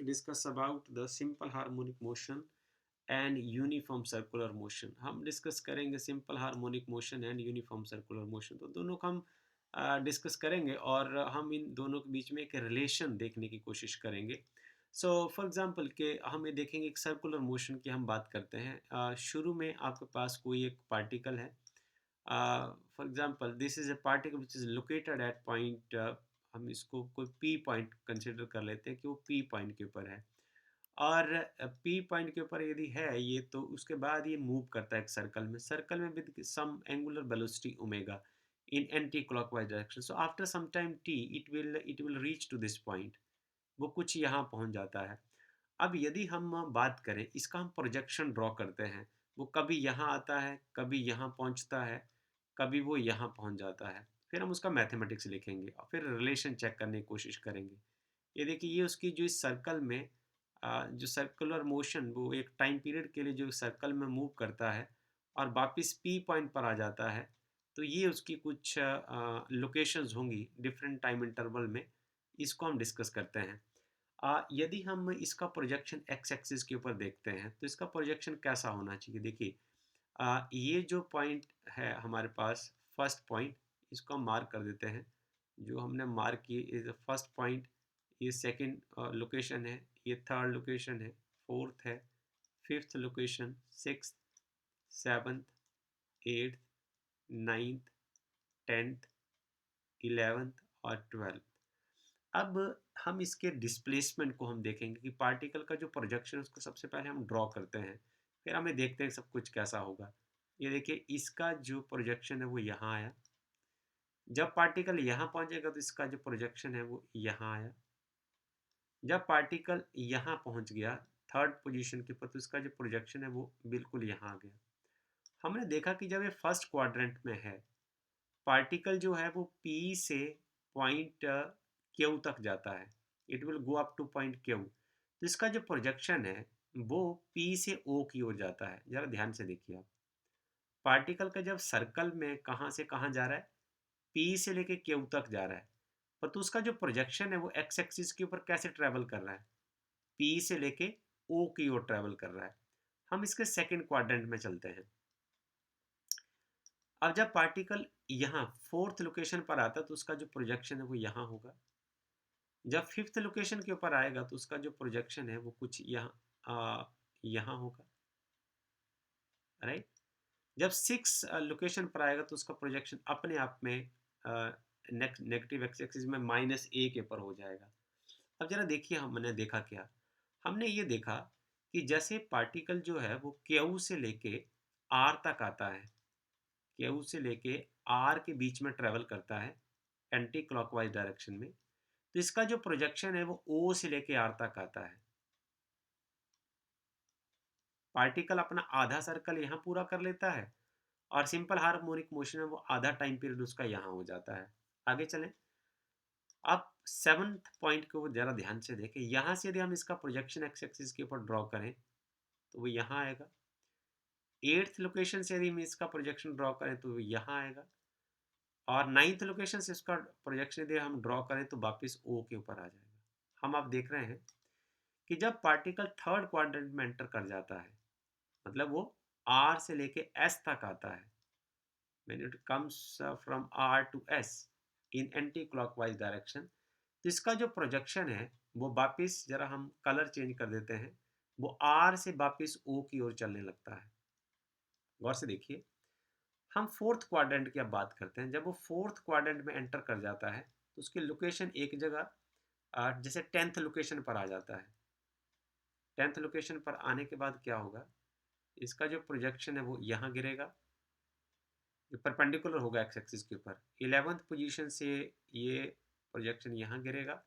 discuss about the simple harmonic motion and uniform circular motion. हम discuss करेंगे simple harmonic motion and uniform circular motion, तो दोनों का हम डिस्कस करेंगे और हम इन दोनों के बीच में एक रिलेशन देखने की कोशिश करेंगे. सो फॉर एग्जांपल कि हम ये देखेंगे एक सर्कुलर मोशन की हम बात करते हैं. शुरू में आपके पास कोई एक पार्टिकल है. For example this is a particle which is located at point, हम इसको कोई पी पॉइंट कंसिडर कर लेते हैं कि वो पी पॉइंट के ऊपर है. और पी पॉइंट के ऊपर यदि है ये, तो उसके बाद ये मूव करता है एक सर्कल में with some angular velocity omega in anti clockwise direction. So after some time t it will reach to this point. वो कुछ यहाँ पहुँच जाता है. अब यदि हम बात करें इसका, हम प्रोजेक्शन ड्रॉ करते हैं. वो कभी यहाँ आता है, कभी यहाँ पहुँचता है, कभी वो यहाँ पहुँच जाता है. फिर हम उसका मैथमेटिक्स लिखेंगे और फिर रिलेशन चेक करने की कोशिश करेंगे. ये देखिए, ये उसकी जो इस सर्कल में जो सर्कुलर मोशन वो एक टाइम पीरियड के लिए जो सर्कल में मूव करता है और वापस पी पॉइंट पर आ जाता है. तो ये उसकी कुछ लोकेशंस होंगी डिफरेंट टाइम इंटरवल में. इसको हम डिस्कस करते हैं. यदि हम इसका प्रोजेक्शन एक्स एक्सिस के ऊपर देखते हैं तो इसका प्रोजेक्शन कैसा होना चाहिए. देखिए, ये जो पॉइंट है हमारे पास, फर्स्ट पॉइंट, इसको हम मार्क कर देते हैं. जो हमने मार्क किए इज फर्स्ट पॉइंट. ये सेकंड लोकेशन है, ये थर्ड लोकेशन है, फोर्थ है, fifth location, sixth, seventh, eighth, ninth, tenth, eleventh और ट्वेल्थ. अब हम इसके डिस्प्लेसमेंट को हम देखेंगे कि पार्टिकल का जो प्रोजेक्शन है उसको सबसे पहले हम ड्रॉ करते हैं, फिर हमें देखते हैं सब कुछ कैसा होगा. ये देखिए, इसका जो प्रोजेक्शन है वो यहाँ आया. जब पार्टिकल यहाँ पहुँचेगा तो इसका जो प्रोजेक्शन है वो यहाँ आया. जब पार्टिकल यहाँ पहुँच गया थर्ड पोजीशन के ऊपर, तो इसका जो प्रोजेक्शन है वो बिल्कुल यहाँ आ गया. हमने देखा कि जब ये फर्स्ट क्वाड्रेंट में है, पार्टिकल जो है वो पी से पॉइंट क्यू तक जाता है. It will go up two point Q. तो इसका जो प्रोजेक्शन है वो पी से ओ की ओर जाता है. ज़रा ध्यान से देखिए आप, पार्टिकल का जब सर्कल में कहाँ से कहाँ जा रहा है, पी से लेके क्यू तक जा रहा है. पर तो उसका जो प्रोजेक्शन है वो एक्स एक्सिस के ऊपर कैसे ट्रेवल कर रहा है, पी से लेके ओ की ओर ट्रेवल कर रहा है. हम इसके सेकंड क्वाड्रेंट में चलते हैं. अब जब पार्टिकल यहाँ फोर्थ लोकेशन पर आता है तो उसका जो प्रोजेक्शन है वो यहाँ होगा. जब फिफ्थ लोकेशन के ऊपर आएगा तो उसका जो प्रोजेक्शन है वो कुछ यहाँ होगा, राइट. जब सिक्स लोकेशन पर आएगा तो उसका प्रोजेक्शन अपने आप में नेगेटिव एक्स एक्सिस में माइनस ए के ऊपर हो जाएगा. अब जरा देखिए, हमने देखा क्या, हमने ये देखा कि जैसे पार्टिकल जो है वो क्यू से लेके आर तक आता है, क्यू से लेके आर के बीच में ट्रेवल करता है एंटी क्लॉकवाइज डायरेक्शन में, तो इसका जो प्रोजेक्शन है वो ओ से लेके आर तक आता है. पार्टिकल अपना आधा सर्कल यहाँ पूरा कर लेता है और सिंपल हार्मोनिक मोशन में वो आधा टाइम पीरियड उसका यहाँ हो जाता है. आगे चलें. अब सेवन्थ पॉइंट को ज़रा ध्यान से देखें. यहाँ से यदि हम इसका प्रोजेक्शन एक्स एक्सिस के ऊपर ड्रॉ करें तो वो यहाँ आएगा. एट्थ लोकेशन से यदि हम इसका प्रोजेक्शन ड्रॉ करें तो वो यहाँ आएगा. और नाइन्थ लोकेशन से इसका प्रोजेक्शन यदि हम ड्रॉ करें तो वापस ओ के ऊपर आ जाएगा. हम आप देख रहे हैं कि जब पार्टिकल थर्ड क्वाड्रेंट में एंटर कर जाता है, मतलब वो आर से लेके एस तक आता है, when it comes from R to S in anti-clockwise direction, तो इसका जो प्रोजेक्शन है वो वापस, जरा हम कलर चेंज कर देते हैं, वो R से वापस O की ओर चलने लगता है. गौर से देखिए, हम फोर्थ क्वाड्रेंट की अब बात करते हैं. जब वो फोर्थ क्वाड्रेंट में एंटर कर जाता है तो उसकी लोकेशन एक जगह जैसे टेंथ लोकेशन पर आ जाता है. टेंथ लोकेशन पर आने के बाद क्या होगा, इसका जो प्रोजेक्शन है वो यहाँ गिरेगा, जो परपेंडिकुलर होगा एक्स एक्सिस के ऊपर. 11th पोजीशन से ये प्रोजेक्शन यहाँ गिरेगा,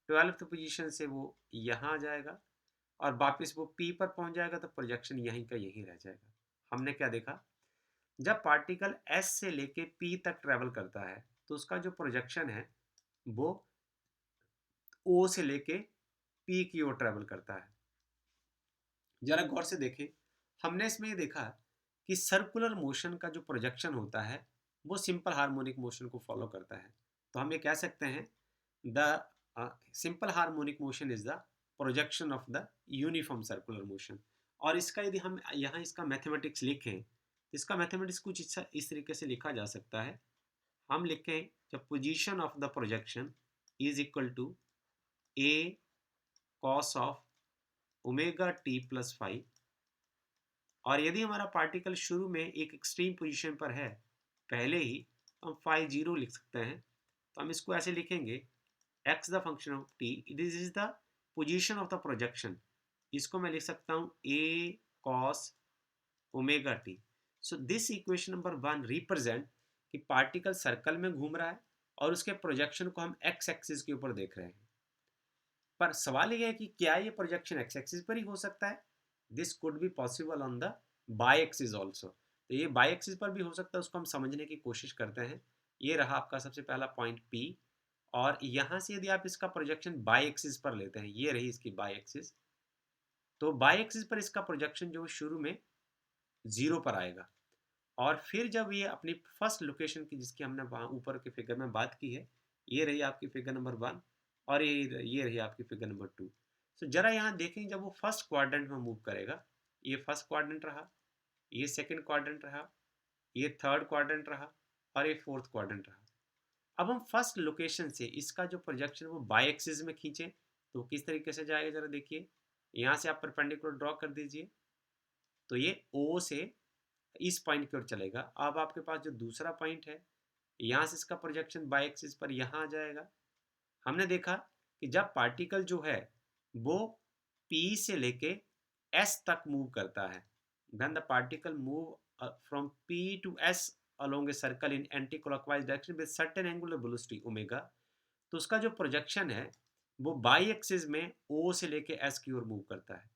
12th पोजीशन से वो यहाँ आ जाएगा और वापस वो पी पर पहुँच जाएगा तो प्रोजेक्शन यहीं का यहीं रह जाएगा. हमने क्या देखा, जब पार्टिकल एस से लेके पी तक ट्रेवल करता है तो उसका जो प्रोजेक्शन है वो ओ से लेके पी की ओर ट्रेवल करता है. जरा गौर से देखें, हमने इसमें ये देखा कि सर्कुलर मोशन का जो प्रोजेक्शन होता है वो सिंपल हार्मोनिक मोशन को फॉलो करता है. तो हम ये कह सकते हैं the simple harmonic motion is the projection of the uniform circular motion. और इसका यदि हम यहाँ इसका मैथमेटिक्स लिखें तो इसका मैथमेटिक्स कुछ इस तरीके से लिखा जा सकता है। हम लिखें जब position of the projection is equal to a cos of omega t plus five, और यदि हमारा पार्टिकल शुरू में एक एक्सट्रीम पोजीशन पर है पहले ही, तो हम फाई जीरो लिख सकते हैं। तो हम इसको ऐसे लिखेंगे x the function of t, this is the position of the projection. इसको मैं लिख सकता हूँ a cos omega t. So this equation number 1 represent कि पार्टिकल सर्कल में घूम रहा है और उसके प्रोजेक्शन को हम x एक्सिस के ऊपर देख रहे हैं। पर सवाल यह है कि क्या ये प्रोजेक्शन x एक्सिस पर ही हो सकता है? This could be possible on the by axis also. तो ये बाई एक्सिस पर भी हो सकता है, उसको हम समझने की कोशिश करते हैं। ये रहा आपका सबसे पहला पॉइंट P, और यहाँ से यदि आप इसका प्रोजेक्शन बाई एक्सिस पर लेते हैं, ये रही इसकी बाई एक्सिस, तो बाई एक्सिस पर इसका प्रोजेक्शन जो शुरू में 0 पर आएगा, और फिर जब ये अपनी फर्स्ट लोकेशन की जिसकी हमने वहाँ ऊपर के फिगर में बात की है, ये रही आपकी फिगर नंबर 1, और ये रही आपकी फिगर नंबर 2। तो जरा यहाँ देखें, जब वो फर्स्ट क्वाड्रेंट में मूव करेगा, ये फर्स्ट क्वाड्रेंट रहा, ये सेकंड क्वाड्रेंट रहा, ये थर्ड क्वाड्रेंट रहा, और ये फोर्थ क्वाड्रेंट रहा। अब हम फर्स्ट लोकेशन से इसका जो प्रोजेक्शन वो बाई एक्सिस में खींचें तो किस तरीके से जाएगा, जरा देखिए। यहाँ से आप परपेंडिकुलर ड्रॉ कर दीजिए, तो ये O से इस पॉइंट की ओर चलेगा। अब आपके पास जो दूसरा पॉइंट है, यहाँ से इसका प्रोजेक्शन बाई एक्सिस पर यहाँ आ जाएगा। हमने देखा कि जब पार्टिकल जो है वो P से लेके S तक मूव करता है, when the particle move from P to S along a circle in anti-clockwise direction with certain angular velocity omega, तो उसका जो प्रोजेक्शन है वो बाई एक्सिस में O से लेके S की ओर मूव करता है।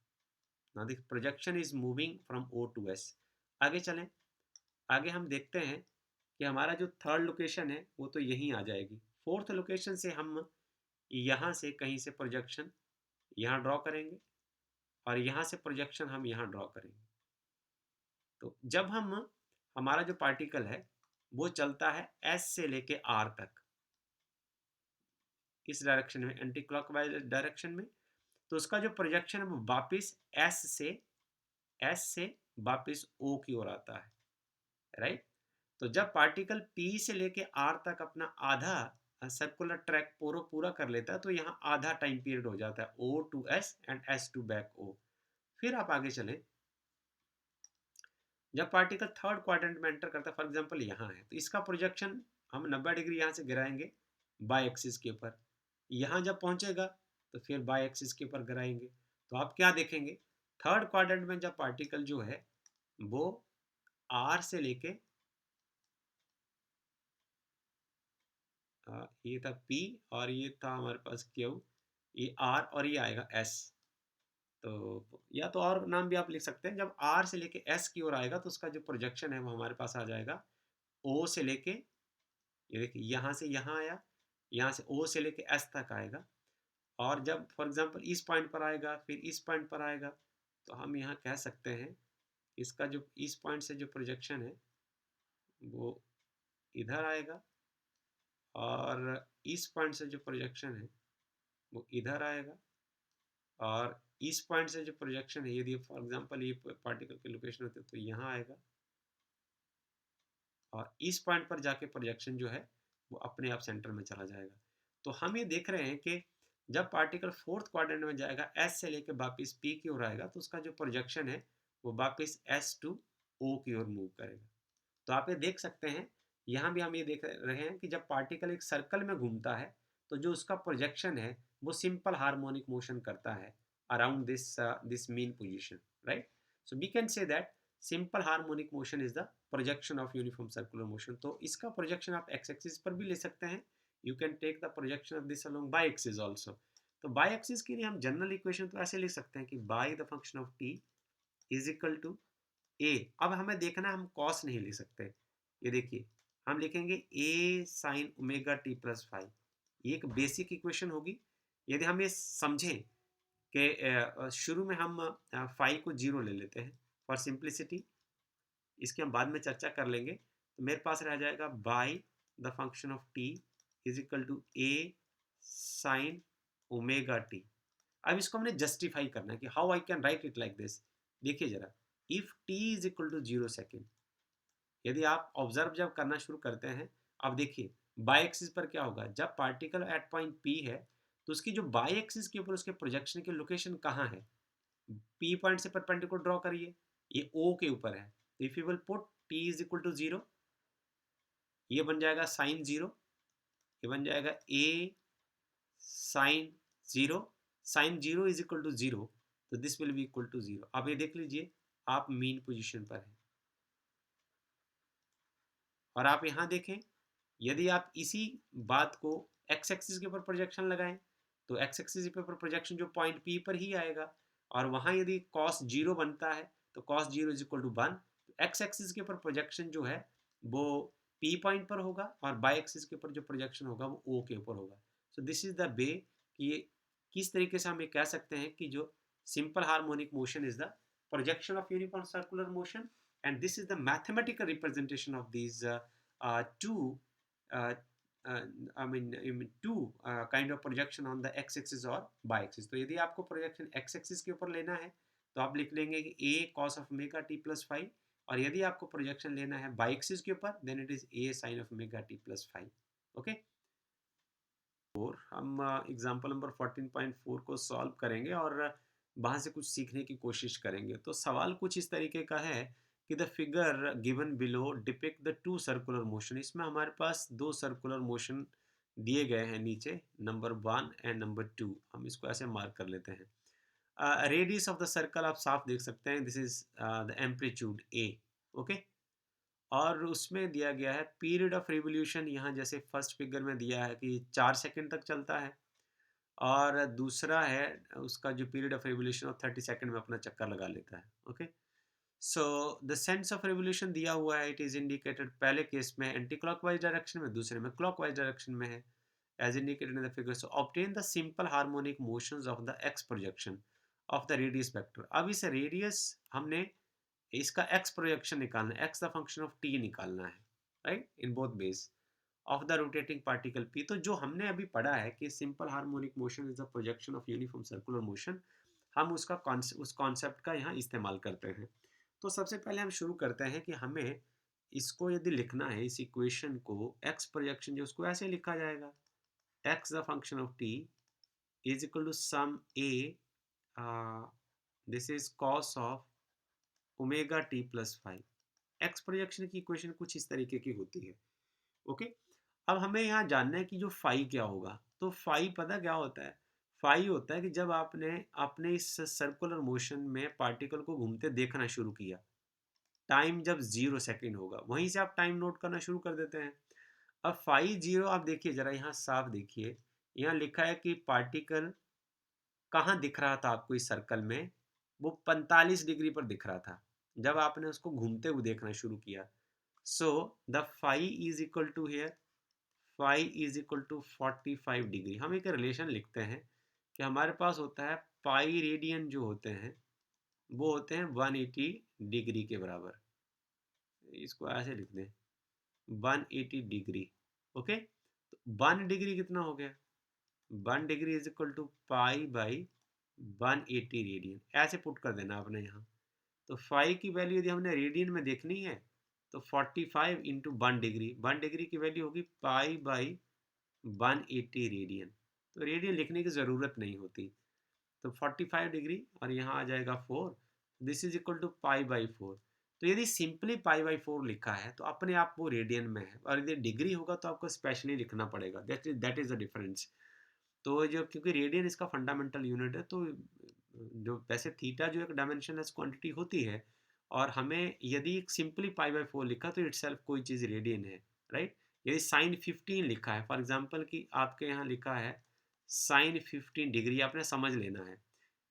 now the projection is moving from O to S। आगे चलें, आगे हम देखते हैं कि हमारा जो थर्ड लोकेशन है वो तो यहीं आ जाएगी। फोर्थ लोकेशन से हम यहाँ से कहीं से प्रोजेक्शन यहाँ ड्रॉ करेंगे, और यहाँ से प्रोजेक्शन हम यहाँ ड्रॉ करेंगे। तो जब हम हमारा जो पार्टिकल है वो चलता है S से लेके R तक, इस डायरेक्शन में, एंटी क्लॉकवाइज डायरेक्शन में, तो उसका जो प्रोजेक्शन है वो वापस S से वापस O की ओर आता है, राइट। तो जब पार्टिकल P से लेके R तक अपना आधा सर्कुलर ट्रैक पूरा कर लेता है, तो यहाँ आधा टाइम पीरियड हो जाता है, O to S and S to back O। फिर आप आगे चलें, जब पार्टिकल थर्ड क्वाड्रेंट में एंटर करता है, फॉर एग्जांपल यहाँ है, तो इसका प्रोजेक्शन हम 90 डिग्री यहाँ से गिराएंगे बाई एक्सिस के ऊपर। यहाँ जब पहुँचेगा तो फिर बाई एक्सिस के ऊपर गिराएंगे। तो आप क्या देखेंगे, थर्ड क्वाड्रेंट में जब पार्टिकल जो है वो R से लेके ये था P, और ये था हमारे पास Q, ये R, और ये आएगा S। तो या तो और नाम भी आप लिख सकते हैं। जब R से लेके S की ओर आएगा तो उसका जो प्रोजेक्शन है वो हमारे पास आ जाएगा O से लेके, ये देखिए यहाँ से यहाँ आया, यहाँ से O से लेके S तक आएगा, और जब फॉर एग्जांपल इस पॉइंट पर आएगा, फिर इस पॉइंट पर आएगा, तो हम यहाँ कह सकते हैं इसका जो इस पॉइंट से जो प्रोजेक्शन है वो इधर आएगा, और इस पॉइंट से जो प्रोजेक्शन है वो इधर आएगा, और इस पॉइंट से जो प्रोजेक्शन है, यदि फॉर एग्जांपल ये पार्टिकल की लोकेशन होती है तो यहाँ आएगा, और इस पॉइंट पर जाके प्रोजेक्शन जो है वो अपने आप सेंटर में चला जाएगा। तो हम ये देख रहे हैं कि जब पार्टिकल फोर्थ क्वाड्रेंट में जाएगा, S से लेकर वापस P की ओर आएगा, तो उसका जो प्रोजेक्शन है वो वापस S to O की ओर मूव करेगा। तो आप ये देख सकते हैं, यहाँ भी हम ये देख रहे हैं कि जब पार्टिकल एक सर्कल में घूमता है तो जो उसका प्रोजेक्शन है वो सिंपल हार्मोनिक मोशन करता है around this mean position, right. So we can say that simple harmonic motion is the projection of uniform circular motion. तो इसका प्रोजेक्शन आप एक्स एक्सिस पर भी ले सकते हैं, you can take the projection of this along Y axis also. तो Y axis के लिए हम जनरल इक्वेशन तो ऐसे लिख सकते हैं कि by the function of t is equal to a. अब हमें देखना है, हम कॉस नहीं लिख सकते। ये देखिए, हम लिखेंगे a sine omega t plus five. ये एक बेसिक इक्वेशन होगी। यदि हम ये समझें कि शुरू में हम फाइव को जीरो ले लेते हैं फॉर सिंप्लिसिटी, इसकी हम बाद में चर्चा कर लेंगे, तो मेरे पास रह जाएगा Y the function of t is equal to a sine omega t. अब इसको हमने जस्टिफाई करना है कि how I can write it like this. देखिए जरा, if t is equal to 0 second, यदि आप ऑब्जर्व जब करना शुरू करते हैं, अब देखिए बाई एक्सिस पर क्या होगा, जब पार्टिकल एट पॉइंट P है तो उसकी जो बाई एक्सिस के ऊपर उसके प्रोजेक्शन की लोकेशन कहाँ है, P पॉइंट से परपेंडिकुलर ड्रॉ करिए, ये O के ऊपर है, तो if you will put t is equal to 0, ये बन जाएगा साइन 0, ये बन जाएगा a sine 0, sine 0 is equal to 0, तो this will be equal to 0। अब ये देख लीजिए आप मीन पोजीशन पर हैं, और आप यहाँ देखें, यदि आप इसी बात को एक्स एक्सिस के ऊपर प्रोजेक्शन लगाएं तो एक्स एक्सिस के ऊपर प्रोजेक्शन जो पॉइंट पी पर ही आएगा, और वहाँ यदि कॉस जीरो बनता है तो cos zero is equal to 1, तो एक्स एक्सिस के ऊपर प्रोजेक्शन जो है वो पी पॉइंट पर होगा, और बाई एक्सिस के ऊपर जो प्रोजेक्शन होगा वो ओ के ऊपर होगा। सो दिस इज द वे कि ये किस तरीके से हम ये कह सकते हैं कि जो simple harmonic motion is the projection of uniform circular motion, and this is the mathematical representation of these two uh, uh, two kind of projection on the x-axis और y-axis। तो यदि आपको projection x-axis के ऊपर लेना है तो आप लिख लेंगे कि a cos of omega t plus phi, और यदि आपको projection लेना है y-axis के ऊपर then it is a sin of omega t plus phi। Okay, और हम एग्जाम्पल नंबर 14.4 को सॉल्व करेंगे और वहाँ से कुछ सीखने की कोशिश करेंगे। तो सवाल कुछ इस तरीके का है कि the figure given below depict the two circular motion. इसमें हमारे पास दो सर्कुलर मोशन दिए गए हैं नीचे, नंबर 1 एंड नंबर 2। हम इसको ऐसे मार्क कर लेते हैं। रेडियस ऑफ द सर्कल आप साफ देख सकते हैं, this is the amplitude A. Okay, और उसमें दिया गया है पीरियड ऑफ रिवोल्यूशन, यहाँ जैसे फर्स्ट फिगर में दिया है कि 4 सेकंड तक चलता है, और दूसरा है उसका जो period of revolution of 30 second में अपना चक्कर लगा लेता है। Okay, so the sense of revolution दिया हुआ है, इट इज इंडिकेटेड पहले केस में एंटी क्लॉकवाइज डायरेक्शन में, दूसरे में क्लॉकवाइज डायरेक्शन में है as indicated in the figure. So obtain the simple harmonic motions of the x projection of the radius vector. अब इस रेडियस हमने इसका एक्स प्रोजेक्शन निकालना है, x the function of T निकालना है, right, in both base of the rotating particle P. तो जो हमने अभी पढ़ा है कि simple harmonic motion is the projection of uniform circular motion, हम उसका उस कॉन्सेप्ट का यहाँ इस्तेमाल करते हैं। तो सबसे पहले हम शुरू करते हैं कि हमें इसको यदि लिखना है, इस इक्वेशन को एक्स प्रोजेक्शन जो उसको ऐसे लिखा जाएगा, x the function of t is equal to some a, this is cos of omega t plus five. X projection की इक्वेशन कुछ इस तरीके की होती है। ओके, अब हमें यहाँ जानना है कि जो फाई क्या होगा। तो फाई पता क्या होता है, फाई होता है कि जब आपने अपने इस सर्कुलर मोशन में पार्टिकल को घूमते देखना शुरू किया, टाइम जब 0 सेकेंड होगा, वहीं से आप टाइम नोट करना शुरू कर देते हैं। अब फाई जीरो आप देखिए जरा, यहाँ साफ देखिए, यहाँ लिखा है कि पार्टिकल कहाँ दिख रहा था आपको इस सर्कल में, वो 45 डिग्री पर दिख रहा था जब आपने उसको घूमते हुए देखना शुरू किया। So the phi is equal to here, phi is equal to 45 degree. हम एक रिलेशन लिखते हैं कि हमारे पास होता है पाई रेडियन जो होते हैं वो होते हैं 180 डिग्री के बराबर। इसको ऐसे लिख दें 180 डिग्री। ओके, तो 1 डिग्री कितना हो गया, 1 degree is equal to pi by 180 radian, ऐसे पुट कर देना आपने यहाँ। तो फाई की वैल्यू यदि हमने रेडियन में देखनी है तो 45 इंटू 1 डिग्री, 1 डिग्री की वैल्यू होगी पाई बाई 180 रेडियन। तो रेडियन लिखने की ज़रूरत नहीं होती। तो 45 डिग्री और यहाँ आ जाएगा 4, this is equal to pi by 4। तो यदि सिंपली पाई बाई 4 लिखा है तो अपने आप वो रेडियन में है, और यदि डिग्री होगा तो आपको स्पेशली लिखना पड़ेगा। That is the difference. तो जो क्योंकि रेडियन इसका फंडामेंटल यूनिट है, तो जो वैसे थीटा जो एक डायमेंशनलेस क्वांटिटी होती है, और हमें यदि सिंपली पाई बाई 4 लिखा तो इटसेल्फ कोई चीज़ रेडियन है, राइट। यदि साइन 15 लिखा है फॉर एग्जांपल कि आपके यहाँ लिखा है साइन 15 डिग्री, आपने समझ लेना है,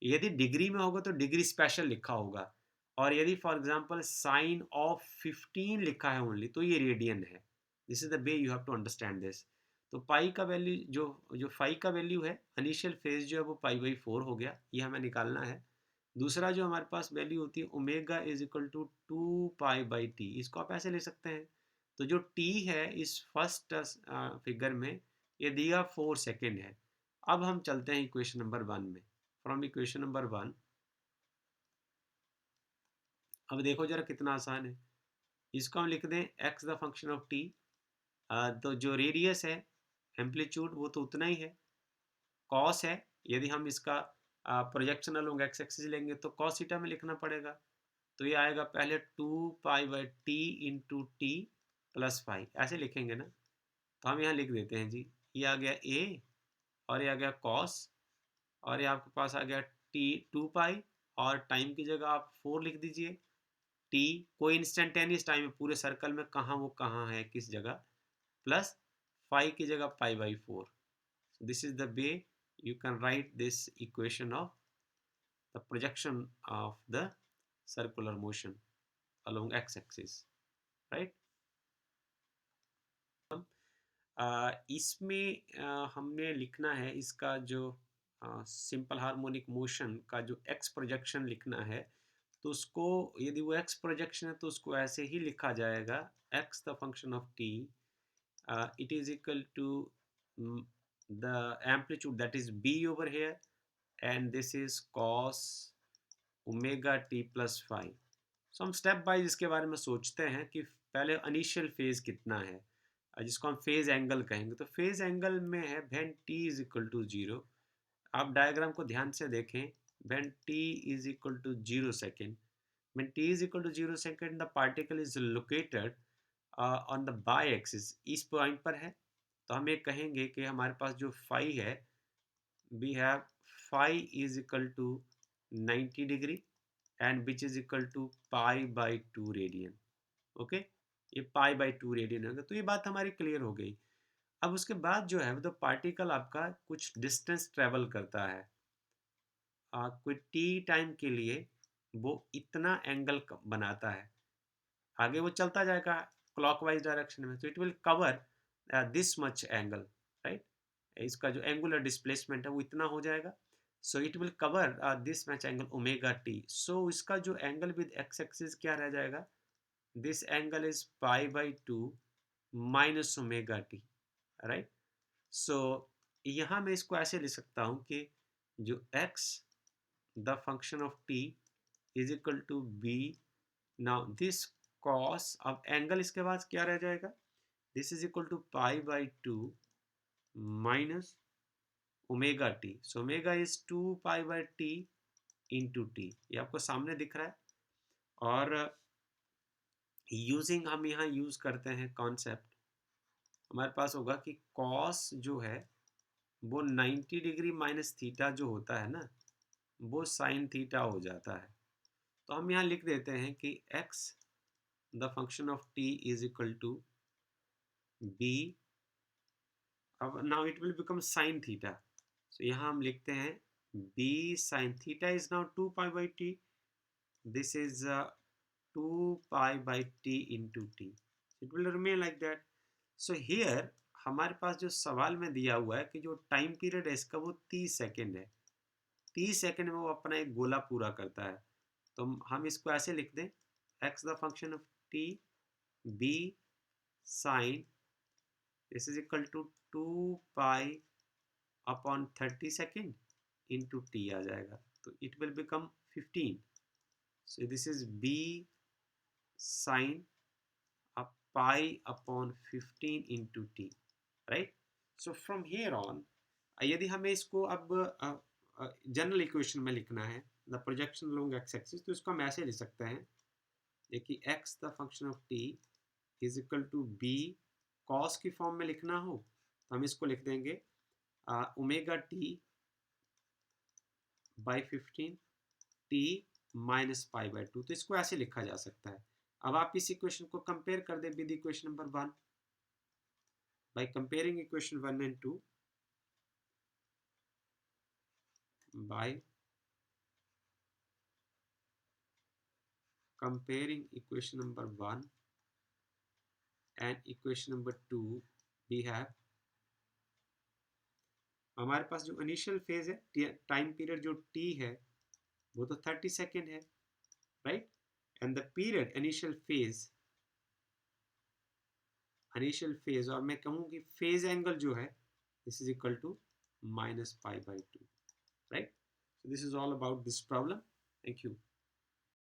यदि डिग्री में होगा तो डिग्री स्पेशल लिखा होगा, और यदि फॉर एग्जांपल साइन ऑफ 15 लिखा है ओनली तो ये रेडियन है। This is the way you have to understand this. तो पाई का वैल्यू जो जो फाई का वैल्यू है इनिशियल फेज जो है वो पाई बाई 4 हो गया, ये हमें निकालना है। दूसरा जो हमारे पास वैल्यू होती है omega is equal to 2 pi by t, इसको आप ऐसे ले सकते हैं। तो जो टी है इस फर्स्ट फिगर में ये दिया 4 सेकेंड है। अब हम चलते हैं इक्वेशन नंबर 1 में। From equation number 1। अब देखो जरा कितना आसान है। इसको हम लिख दें x the function of T. तो जो रेडियस है, एम्पलीट्यूड, वो तो उतना ही है। कॉस है, यदि हम इसका प्रोजेक्शन अलोंग एक्स एक्सिस लेंगे तो कॉस थीटा में लिखना पड़ेगा। तो ये आएगा पहले 2 पाई/t इंटू टी प्लस फाइव, ऐसे लिखेंगे ना। तो हम यहाँ लिख देते हैं जी, ये आ गया ए और ये आ गया कॉस, और ये आपके पास आ गया टी 2 पाई, और टाइम की जगह आप 4 लिख दीजिए। टी कोई इंस्टेंटेनियस टाइम है पूरे सर्कल में, कहाँ वो कहाँ है किस जगह, प्लस 5 की जगह पाई/4। This is the way you can write this equation of the projection of the circular motion along x-axis, right? इसमें हमने लिखना है इसका जो सिंपल हार्मोनिक मोशन का जो x प्रोजेक्शन लिखना है, तो उसको, यदि वो x प्रोजेक्शन है तो उसको ऐसे ही लिखा जाएगा, x the function of t, it is equal to the amplitude, that is b over here, and this is cos omega t plus five. So हम स्टेप बाय इसके बारे में सोचते हैं कि पहले इनिशियल फेज कितना है, जिसको हम फेज एंगल कहेंगे। तो फेज एंगल में है when t is equal to zero. आप डायग्राम को ध्यान से देखें, when t is equal to 0 second, when t is equal to 0 second the particle is located on the Y axis, इस पॉइंट पर है। तो हम ये कहेंगे कि हमारे पास जो फाई है, we have phi is equal to 90 degree and which is equal to पाई/2 रेडियन। ओके, ये पाई/2 रेडियन होगा। तो ये बात हमारी क्लियर हो गई। अब उसके बाद जो है, तो पार्टिकल आपका कुछ डिस्टेंस ट्रेवल करता है, कोई टी टाइम के लिए वो इतना एंगल बनाता है, आगे वो चलता जाएगा क्लॉकवाइज डायरेक्शन में, तो it will cover this much angle, right. इसका जो एंगुलर डिस्प्लेसमेंट है वो इतना हो जाएगा। So it will cover this much angle omega t. So इसका जो एंगल विद एक्स एक्सिस क्या रह जाएगा, दिस एंगल इज पाई/2 minus omega t, right. So यहाँ मैं इसको ऐसे लिख सकता हूँ कि जो x the function of t is equal to b, now this cos, अब एंगल इसके बाद क्या रह जाएगा, दिस इज इक्वल टू पाई/2 minus omega t. So omega is 2 पाई/t इंटू टी, ये आपको सामने दिख रहा है। और यूजिंग, हम यहाँ यूज करते हैं कॉन्सेप्ट, हमारे पास होगा कि कॉस जो है वो 90 डिग्री माइनस थीटा जो होता है ना, वो साइन थीटा हो जाता है। तो हम यहाँ लिख देते हैं कि x the function of t is equal to b, अब now it will become sine theta. So यहाँ हम लिखते हैं b sine theta is now 2 पाई/t, दिस इज 2 पाई/t into t, it will remain like that. So here हमारे पास जो सवाल में दिया हुआ है कि जो टाइम पीरियड है इसका वो 30 सेकेंड है, 30 सेकेंड में वो अपना एक गोला पूरा करता है। तो हम इसको ऐसे लिख दें, x the function of t b sine, this is equal to 2 पाई/30 सेकेंड इंटू टी आ जाएगा, तो it will become 15। So this is b sine पाई/15 into t, right. So from here on, यदि हमें इसको अब जनरल इक्वेशन में लिखना है, the projection along x axis, तो इसको हम ऐसे लिख सकते हैं कि x the function of t is equal to b, cos की फॉर्म में लिखना हो तो हम इसको लिख देंगे omega t by 15 t minus पाई/2। तो इसको ऐसे लिखा जा सकता है। अब आप इस इक्वेशन को कंपेयर कर दें with equation number 1, by comparing equation 1 and 2, by comparing equation number 1 and equation number 2, we have, हमारे पास जो इनिशियल फेज है, टाइम पीरियड जो t है वो तो 30 सेकेंड है, right. And the period initial phase, और मैं कहूँ कि फेज एंगल जो है, this is equal to minus पाई/2, right. So this is all about this problem. Thank you.